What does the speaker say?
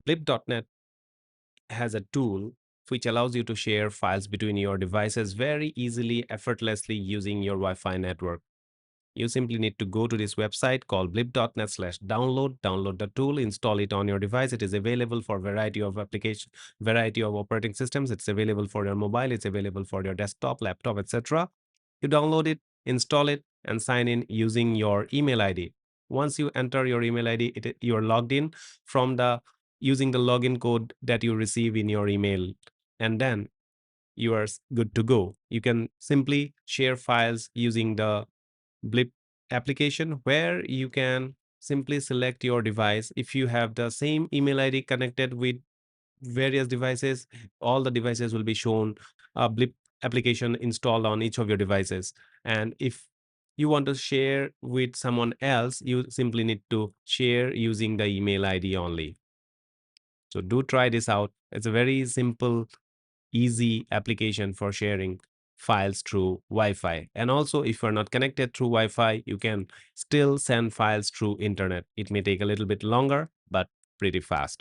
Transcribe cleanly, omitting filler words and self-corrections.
Blip.net has a tool which allows you to share files between your devices very easily, effortlessly using your Wi-Fi network. You simply need to go to this website called blip.net/download, download the tool, install it on your device. It is available for variety of application, variety of operating systems. It's available for your mobile, it's available for your desktop, laptop, etc. You download it, install it, and sign in using your email ID. Once you enter your email ID, you're logged in from the using the login code that you receive in your email, and then you are good to go. You can simply share files using the Blip application, where you can simply select your device. If you have the same email ID connected with various devices, all the devices will be shown a Blip application installed on each of your devices. And if you want to share with someone else, you simply need to share using the email ID only. So do try this out. It's a very simple, easy application for sharing files through Wi-Fi. And also, if you're not connected through Wi-Fi, you can still send files through internet. It may take a little bit longer, but pretty fast.